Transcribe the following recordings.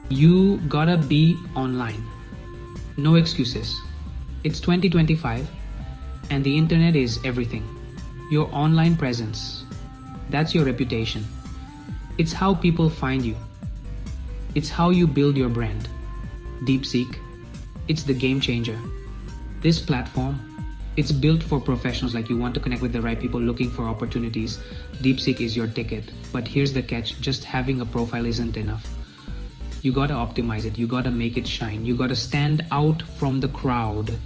You gotta be online. No excuses. It's 2025 and the internet is everything. Your online presence, that's your reputation. It's how people find you. It's how you build your brand. DeepSeek, it's the game changer. This platform, it's built for professionals like you want to connect with the right people looking for opportunities. DeepSeek is your ticket. But here's the catch, just having a profile isn't enough. You gotta optimize it, you gotta make it shine, you gotta stand out from the crowd.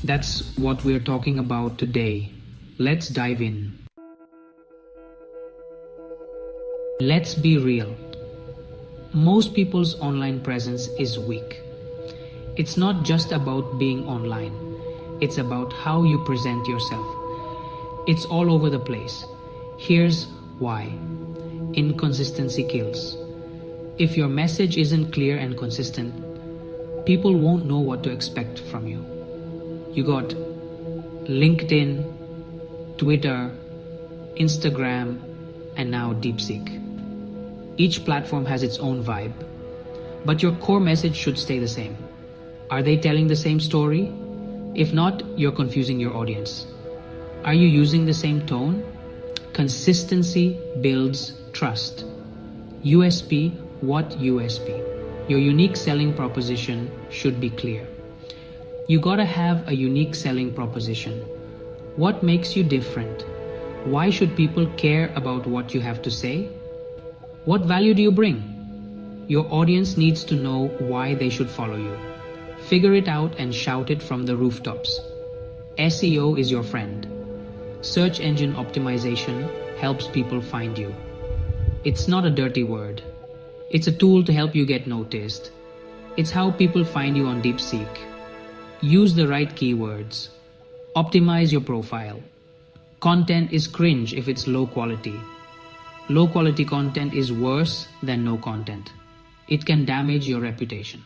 That's what we're talking about today. Let's dive in. Let's be real. Most people's online presence is weak. It's not just about being online. It's about how you present yourself. It's all over the place. Here's why. Inconsistency kills. If your message isn't clear and consistent, people won't know what to expect from you. You got LinkedIn, Twitter, Instagram, and now DeepSeek. Each platform has its own vibe, but your core message should stay the same. Are they telling the same story? If not, you're confusing your audience. Are you using the same tone? Consistency builds trust. USP, what USP? Your unique selling proposition should be clear. You gotta have a unique selling proposition. What makes you different? Why should people care about what you have to say? What value do you bring? Your audience needs to know why they should follow you. Figure it out and shout it from the rooftops. SEO is your friend. Search engine optimization helps people find you. It's not a dirty word. It's a tool to help you get noticed. It's how people find you on DeepSeek. Use the right keywords. Optimize your profile. Content is cringe if it's low quality. Low quality content is worse than no content. It can damage your reputation.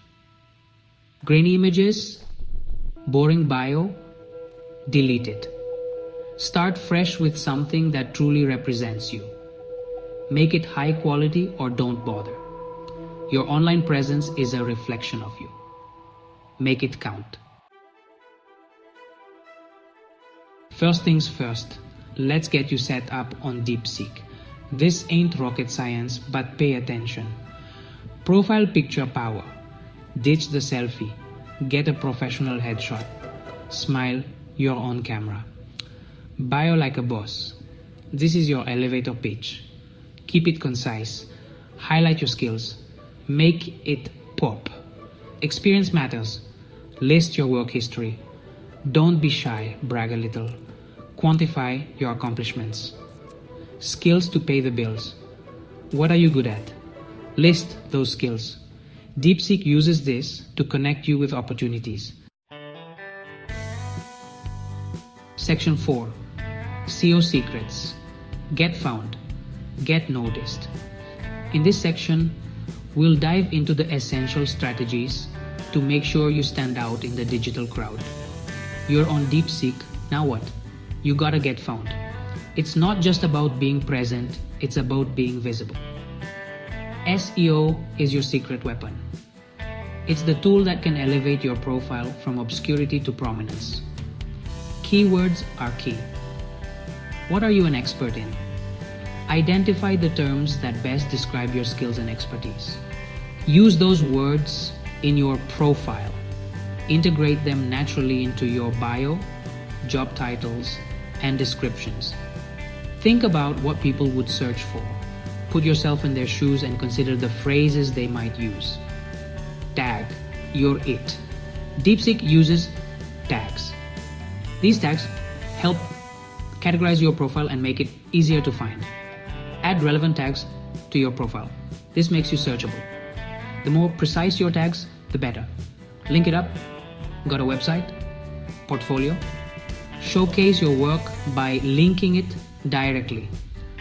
Grainy images, boring bio, delete it. Start fresh with something that truly represents you. Make it high quality or don't bother. Your online presence is a reflection of you. Make it count. First things first, let's get you set up on DeepSeek. This ain't rocket science, but pay attention. Profile picture power. Ditch the selfie. Get a professional headshot. Smile, you're on camera. Bio like a boss. This is your elevator pitch. Keep it concise. Highlight your skills. Make it pop. Experience matters. List your work history. Don't be shy, brag a little. Quantify your accomplishments. Skills to pay the bills. What are you good at? List those skills. DeepSeek uses this to connect you with opportunities. Section 4. SEO Secrets. Get found. Get noticed. In this section, we'll dive into the essential strategies to make sure you stand out in the digital crowd. You're on DeepSeek, now what? You gotta get found. It's not just about being present, it's about being visible. SEO is your secret weapon. It's the tool that can elevate your profile from obscurity to prominence. Keywords are key. What are you an expert in? Identify the terms that best describe your skills and expertise. Use those words in your profile. Integrate them naturally into your bio, job titles, and descriptions. Think about what people would search for. Put yourself in their shoes and consider the phrases they might use. Tag, you're it. DeepSeek uses tags. These tags help categorize your profile and make it easier to find. Add relevant tags to your profile. This makes you searchable. The more precise your tags, the better. Link it up. Got a website? Portfolio? Showcase your work by linking it directly.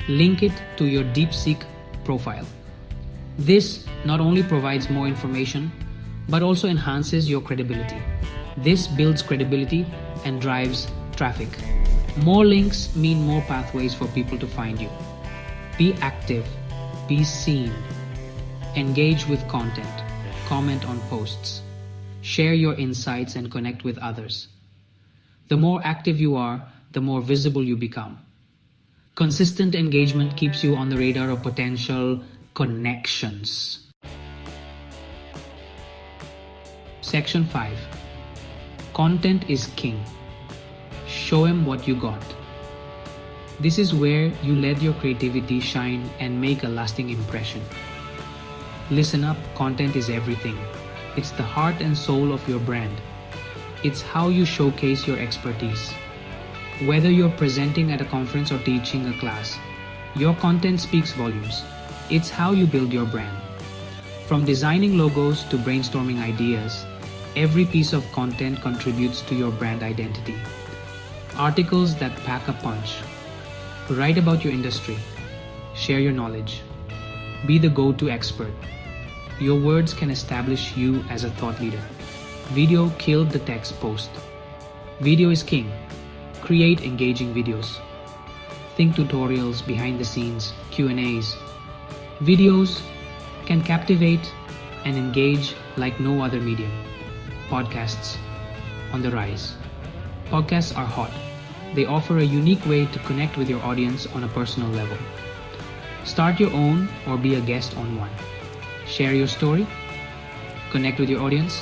Link it to your DeepSeek profile. This not only provides more information, but also enhances your credibility. This builds credibility and drives traffic. More links mean more pathways for people to find you. Be active, be seen, engage with content. comment on posts. Share your insights and connect with others. The more active you are, the more visible you become. Consistent engagement keeps you on the radar of potential connections. Section 5. Content is king. Show him what you got. This is where you let your creativity shine and make a lasting impression. Listen up, content is everything. It's the heart and soul of your brand. It's how you showcase your expertise. Whether you're presenting at a conference or teaching a class, your content speaks volumes. It's how you build your brand. From designing logos to brainstorming ideas, every piece of content contributes to your brand identity. Articles that pack a punch. Write about your industry. Share your knowledge. Be the go-to expert. Your words can establish you as a thought leader. Video killed the text post. Video is king. Create engaging videos. Think tutorials, behind the scenes, Q&As. Videos can captivate and engage like no other medium. Podcasts on the rise. Podcasts are hot. They offer a unique way to connect with your audience on a personal level. Start your own or be a guest on one. Share your story. Connect with your audience.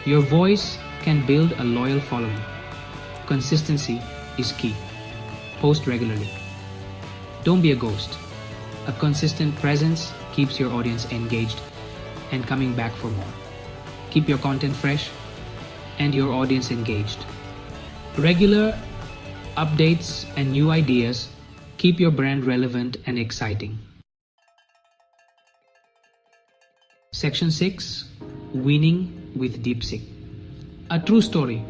Your voice can build a loyal following. Consistency is key. Post regularly. Don't be a ghost. A consistent presence keeps your audience engaged and coming back for more. Keep your content fresh and your audience engaged. Regular updates and new ideas keep your brand relevant and exciting. Section 6. Winning with DeepSeek. A true story.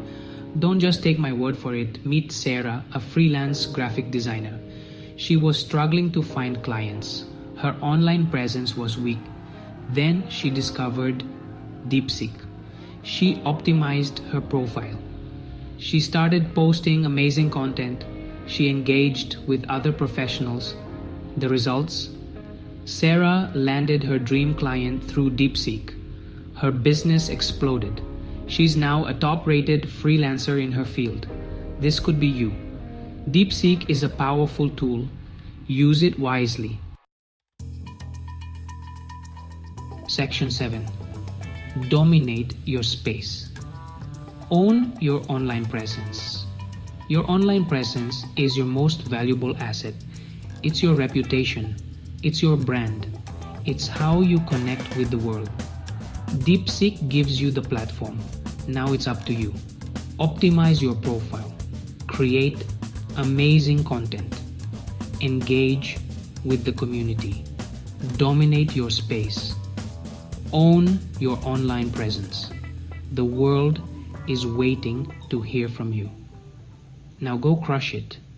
Don't just take my word for it. Meet Sarah, a freelance graphic designer. She was struggling to find clients. Her online presence was weak. Then she discovered DeepSeek. She optimized her profile. She started posting amazing content. She engaged with other professionals. The results? Sarah landed her dream client through DeepSeek. Her business exploded. She's now a top-rated freelancer in her field. This could be you. DeepSeek is a powerful tool. Use it wisely. Section 7. Dominate your space. Own your online presence. Your online presence is your most valuable asset. It's your reputation. It's your brand. It's how you connect with the world. DeepSeek gives you the platform. Now it's up to you. Optimize your profile. Create amazing content. Engage with the community. Dominate your space. Own your online presence. The world is waiting to hear from you. Now go crush it.